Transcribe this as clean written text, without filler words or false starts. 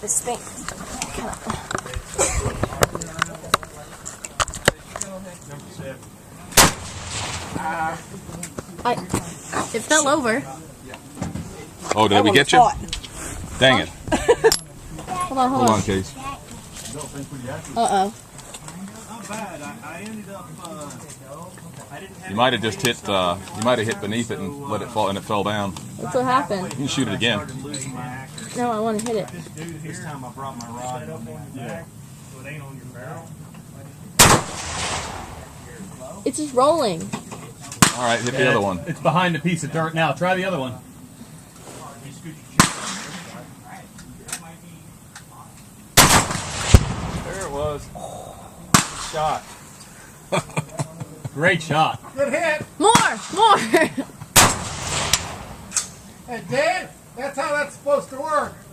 This thing. It fell over. Oh, did we get you? Dang it. Hold on, Hold on, Case. Uh-oh. Not bad. I ended up. You might have just hit. You might have hit beneath it and let it fall, and it fell down. That's what happened. You can shoot it again. No, I want to hit it. This time I brought my rod. Yeah. So it ain't on your barrel. It's just rolling. All right, hit the other one. It's behind a piece of dirt now. Try the other one. There it was. Shot. Great shot. Good hit. More! Hey, Dad, that's how that's supposed to work.